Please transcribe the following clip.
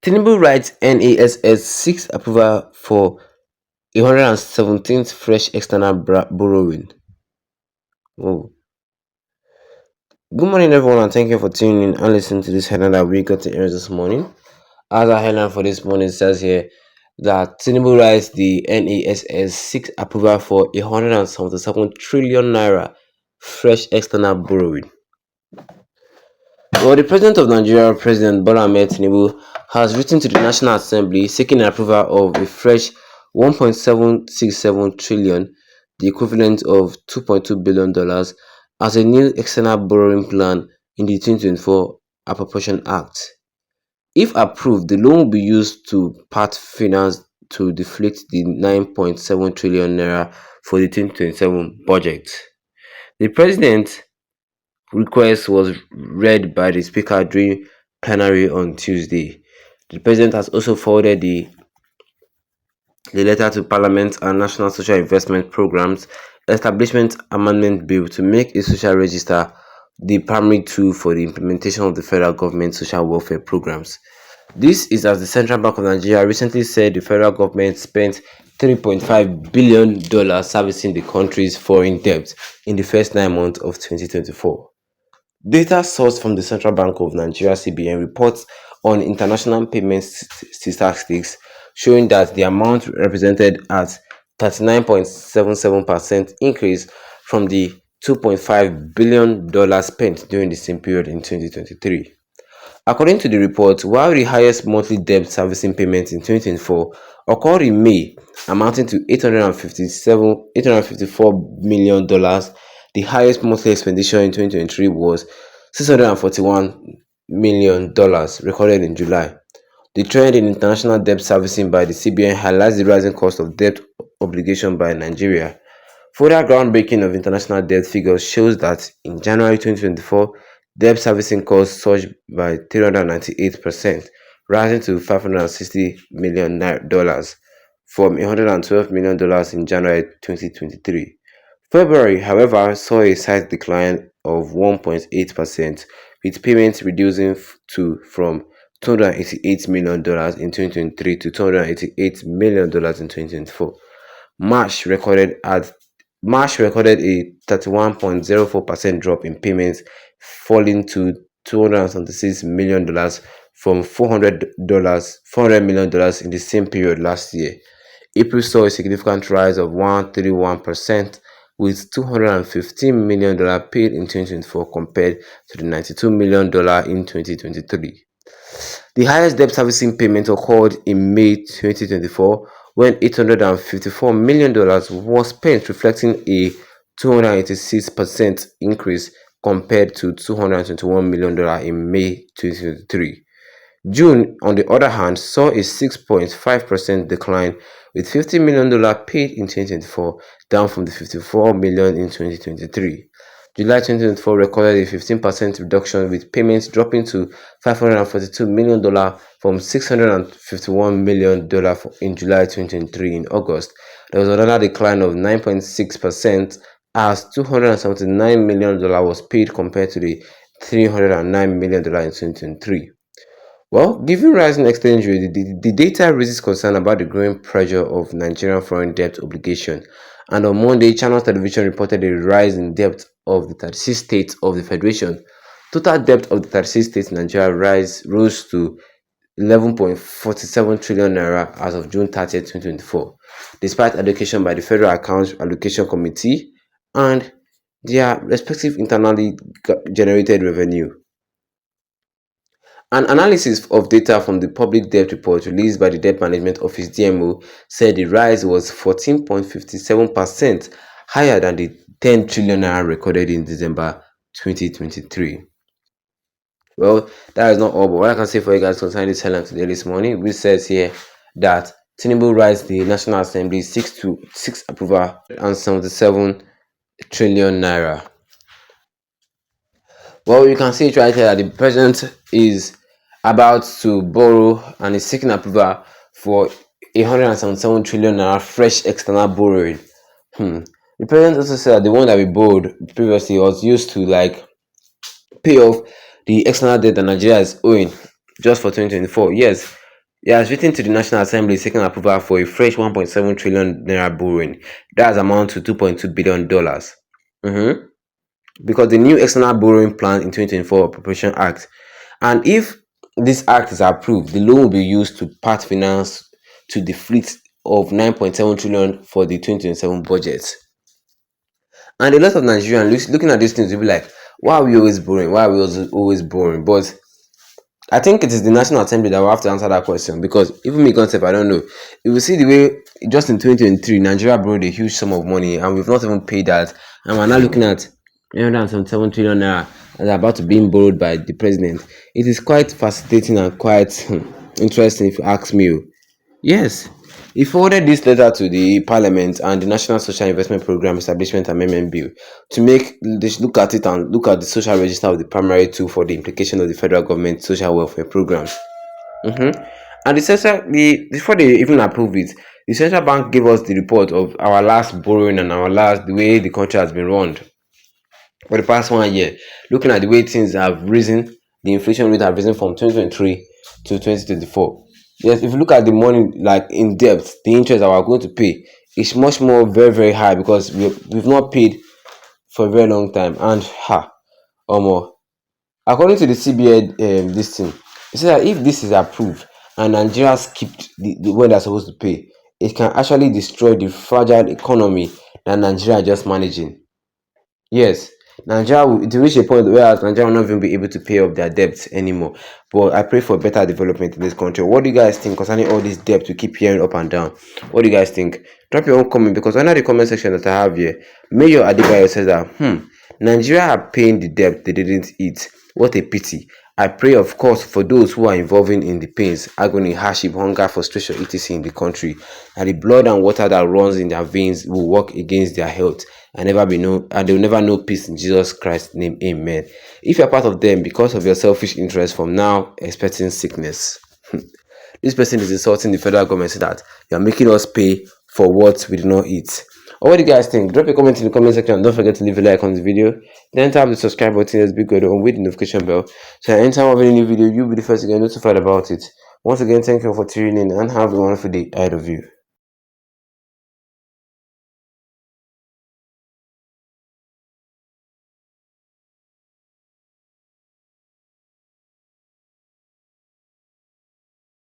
TINUBU writes NASS seeks approval for 117th fresh external borrowing. Oh. Good morning, everyone, and thank you for tuning in and listening to this headline that we got to air this morning. As our headline for this morning says here that TINUBU writes the NASS seeks approval for 177 trillion naira fresh external borrowing. Well, the President of Nigeria, President Bola Ahmed Tinubu, has written to the National Assembly seeking approval of a fresh 1.767 trillion, the equivalent of $2.2 billion, as a new external borrowing plan in the 2024 Appropriation Act. If approved, the loan will be used to part finance to deflate the 9.7 trillion naira for the 2027 budget. The President request was read by the Speaker during plenary on Tuesday. The President has also forwarded the letter to Parliament and National Social Investment Programs Establishment Amendment Bill to make a social register the primary tool for the implementation of the federal government social welfare programs. This is as the Central Bank of Nigeria recently said the federal government spent $3.5 billion servicing the country's foreign debt in the first 9 months of 2024. Data sourced from the Central Bank of Nigeria (CBN) reports on international payment statistics showing that the amount represented at 39.77% increase from the $2.5 billion spent during the same period in 2023. According to the report, while the highest monthly debt servicing payments in 2024 occurred in May, amounting to $854 million, the highest monthly expenditure in 2023 was $641 million recorded in July. The trend in international debt servicing by the CBN highlights the rising cost of debt obligation by Nigeria. Further groundbreaking of international debt figures shows that in January 2024, debt servicing costs surged by 398%, rising to $560 million from $112 million in January 2023. February, however, saw a slight decline of 1.8%, with payments reducing from $288 million in 2023 to $288 million in 2024. March recorded a 31.04% drop in payments, falling to $276 million from $400 million in the same period last year. April saw a significant rise of 131%, with $215 million paid in 2024 compared to the $92 million in 2023. The highest debt servicing payment occurred in May 2024 when $854 million was spent, reflecting a 286% increase compared to $221 million in May 2023. June, on the other hand, saw a 6.5% decline, with $50 million paid in 2024, down from the $54 million in 2023. July 2024 recorded a 15% reduction, with payments dropping to $542 million from $651 million in July 2023. In August, there was another decline of 9.6%, as $279 million was paid compared to the $309 million in 2023. Well, given rising exchange rate, the data raises concern about the growing pressure of Nigerian foreign debt obligation. And on Monday, Channel Television reported a rise in debt of the 36 states of the Federation. Total debt of the 36 states in Nigeria rose to 11.47 trillion naira as of June 30, 2024, despite allocation by the Federal Accounts Allocation Committee and their respective internally generated revenue. An analysis of data from the Public Debt Report released by the Debt Management Office (DMO) said the rise was 14.57% higher than the 10 trillion naira recorded in December 2023. Well, that is not all, but what I can say for you guys concerning this headline today this morning, which says here that Tinubu writes the National Assembly seeks approval and 77 trillion naira. Well, you can see it right here that the president is about to borrow and is seeking approval for 177 trillion naira fresh external borrowing. The president also said that the one that we borrowed previously was used to pay off the external debt that Nigeria is owing just for 2024. Yes, He has written to the National Assembly seeking approval for a fresh 1.7 trillion naira borrowing. That's amount to $2.2 billion. Mhm. Because the new external borrowing plan in 2024 Appropriation Act, and if this act is approved, the loan will be used to part finance to the fleet of 9.7 trillion for the 2027 budget. And a lot of Nigerians looking at these things will be like, why are we always borrowing? Why are we always borrowing? But I think it is the National Assembly that will have to answer that question, because even me concept, I don't know. If you see the way just in 2023, Nigeria borrowed a huge sum of money and we've not even paid that, and we're now looking at 907 trillion naira that's about to be borrowed by the president. It is quite fascinating and quite interesting if you ask me. Yes, he forwarded this letter to the Parliament and the National Social Investment Program Establishment Amendment Bill to make they should look at it and look at the social register of the primary tool for the implication of the federal government social welfare programs. And before they even approve it, the central bank gave us the report of our last borrowing and the way the country has been run for the past 1 year. Looking at the way things have risen, the inflation rate have risen from 2023 to 2024. Yes, if you look at the money like in depth, the interest that we're going to pay is much more very high, because we've not paid for a very long time. And more. According to the CBN, this thing, it says that if this is approved and Nigeria skipped the when they're supposed to pay, it can actually destroy the fragile economy that Nigeria is just managing. Yes, Nigeria will to reach a point where Nigeria will not even be able to pay off their debts anymore. But I pray for better development in this country. What do you guys think concerning all this debt we keep hearing up and down? What do you guys think? Drop your own comment, because under the comment section that I have here, Mayor Adebayo says that Nigeria are paying the debt they didn't eat. What a pity. I pray, of course, for those who are involving in the pains, agony, hardship, hunger, frustration, etc. in the country, that the blood and water that runs in their veins will work against their health and they will never know peace in Jesus Christ's name. Amen. If you're part of them because of your selfish interest from now expecting sickness, this person is insulting the federal government, so that you're making us pay for what we do not eat. Or what do you guys think? Drop a comment in the comment section and don't forget to leave a like on the video. Then tap the subscribe button as big good on with the notification bell, so that anytime I have any new video, you'll be the first to get notified about it. Once again, thank you for tuning in and have a wonderful day ahead of you.